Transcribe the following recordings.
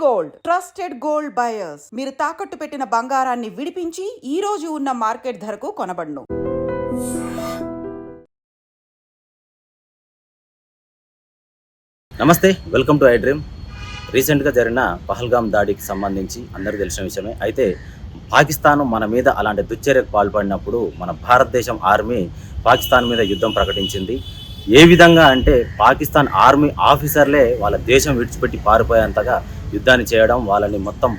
Gold trusted gold buyers. మీరు తాకట్టు పెట్టిన బంగారాన్ని విడిపించి ఈ రోజు ఉన్న మార్కెట్ ధరకు కొనబడును. నమస్తే, వెల్కమ్ టు ఐ డ్రీమ్. రీసెంట్గా జరిగిన పహల్గామ్ దాడికి సంబంధించి అందరికీ తెలిసిన విషయమే. అయితే పాకిస్తాన్ మన మీద అలాంటి దుశ్చర్యకు పాల్పడినప్పుడు మన భారతదేశం ఆర్మీ పాకిస్తాన్ మీద యుద్ధం ప్రకటించింది. ఏ విధంగా అంటే పాకిస్తాన్ ఆర్మీ ఆఫీసర్లే వాళ్ళ దేశం విడిచిపెట్టి పారిపోయేంతగా యుద్ధాన్ని చేయడం, వాళ్ళని మొత్తం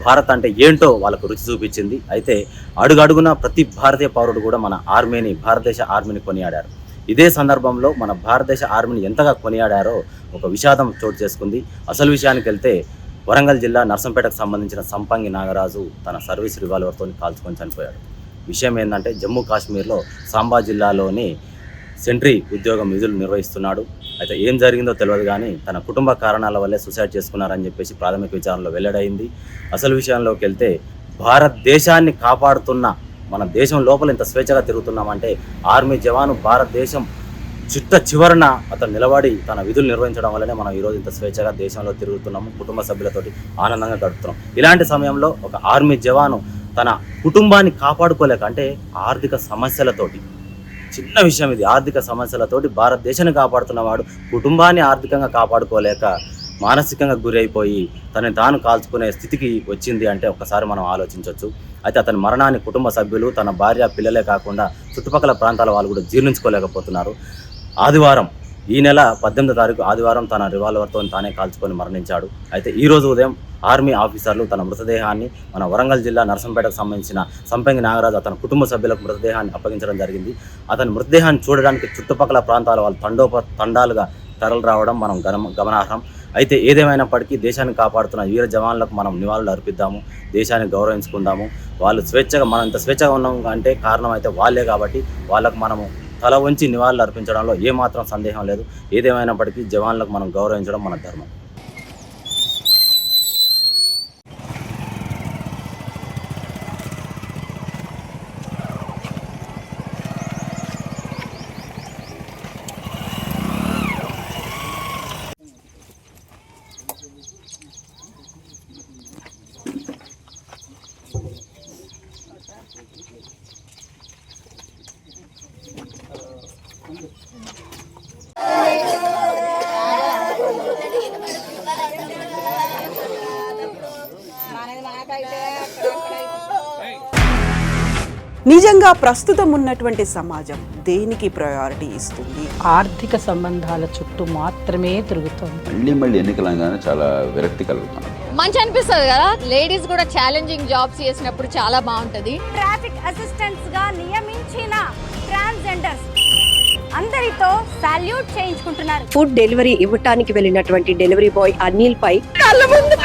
భారత్ అంటే ఏంటో వాళ్ళకు రుచి చూపించింది. అయితే అడుగడుగున ప్రతి భారతీయ పౌరుడు కూడా మన ఆర్మీని, భారతదేశ ఆర్మీని కొనియాడారు. ఇదే సందర్భంలో మన భారతదేశ ఆర్మీని ఎంతగా కొనియాడారో ఒక విషాదం చోటు చేసుకుంది. అసలు విషయానికి వెళ్తే వరంగల్ జిల్లా నర్సంపేటకు సంబంధించిన సంపంగి నాగరాజు తన సర్వీస్ రివాల్వర్తో కాల్చుకొని చనిపోయాడు. విషయం ఏంటంటే జమ్మూ కాశ్మీర్లో సాంబా జిల్లాలోని సెంట్రీ ఉద్యోగం విధులు నిర్వహిస్తున్నాడు. అయితే ఏం జరిగిందో తెలియదు, కానీ తన కుటుంబ కారణాల వల్లే సూసైడ్ చేసుకున్నారని చెప్పేసి ప్రాథమిక విచారణలో వెల్లడైంది. అసలు విషయంలోకి వెళ్తే భారతదేశాన్ని కాపాడుతున్న, మన దేశం లోపల ఇంత స్వేచ్ఛగా తిరుగుతున్నామంటే ఆర్మీ జవాను భారతదేశం చివరన అతను నిలబడి తన విధులు నిర్వహించడం వల్లనే మనం ఈరోజు ఇంత స్వేచ్ఛగా దేశంలో తిరుగుతున్నాము, కుటుంబ సభ్యులతోటి ఆనందంగా గడుపుతున్నాం. ఇలాంటి సమయంలో ఒక ఆర్మీ జవాను తన కుటుంబాన్ని కాపాడుకోలేక, అంటే ఆర్థిక సమస్యలతోటి, చిన్న విషయం ఇది, ఆర్థిక సమస్యలతోటి భారతదేశాన్ని కాపాడుతున్నవాడు కుటుంబాన్ని ఆర్థికంగా కాపాడుకోలేక మానసికంగా గురైపోయి తనని తాను కాల్చుకునే స్థితికి వచ్చింది అంటే ఒక్కసారి మనం ఆలోచించవచ్చు. అయితే అతని మరణాన్ని కుటుంబ సభ్యులు, తన భార్య, పిల్లలే కాకుండా చుట్టుపక్కల ప్రాంతాల వాళ్ళు కూడా జీర్ణించుకోలేకపోతున్నారు. ఆదివారం, ఈ నెల 18వ తారీఖు ఆదివారం తన రివాల్వర్తో తానే కాల్చుకొని మరణించాడు. అయితే ఈరోజు ఉదయం ఆర్మీ ఆఫీసర్లు తన మృతదేహాన్ని మన వరంగల్ జిల్లా నర్సంపేటకు సంబంధించిన సంపంగి నాగరాజు అతని కుటుంబ సభ్యులకు మృతదేహాన్ని అప్పగించడం జరిగింది. అతని మృతదేహాన్ని చూడడానికి చుట్టుపక్కల ప్రాంతాల వాళ్ళు తండాలుగా తరలి రావడం మనం గమనార్హం. అయితే ఏదేమైనప్పటికీ దేశాన్ని కాపాడుతున్న వీర జవాన్లకు మనం నివాళులు అర్పిద్దాము, దేశాన్ని గౌరవించుకుందాము. వాళ్ళు స్వేచ్ఛగా, మనం ఇంత స్వేచ్ఛగా ఉన్నాం అంటే కారణం అయితే వాళ్ళే, కాబట్టి వాళ్ళకు మనము తల వంచి నివాళులు అర్పించడంలో ఏమాత్రం సందేహం లేదు. ఏదేమైనప్పటికీ జవాన్లకు మనం గౌరవించడం మన ధర్మం. నిజంగా ప్రస్తుతం ఉన్నటువంటి సమాజం దేనికి ప్రయారిటీ ఇస్తుంది? ఆర్థిక సంబంధాల చుట్టూ మాత్రమే తిరుగుతుంది. మళ్ళీ ఎన్నికలంగానే చాలా విరక్తి కలుగుతాను. మంచి అనిపిస్తుంది కదా, లేడీస్ కూడా ఛాలెంజింగ్ జాబ్స్ చేసినప్పుడు చాలా బాగుంటది. ట్రాఫిక్ అసిస్టెంట్స్ గా నియమించిన ట్రాన్స్జెండర్స్ అందరితో సాల్యూట్ చేయించుకుంటున్నారు. ఫుడ్ డెలివరీ ఇవ్వటానికి వెళ్ళినటువంటి డెలివరీ బాయ్ అనిల్ పై కళ్ళ ముందు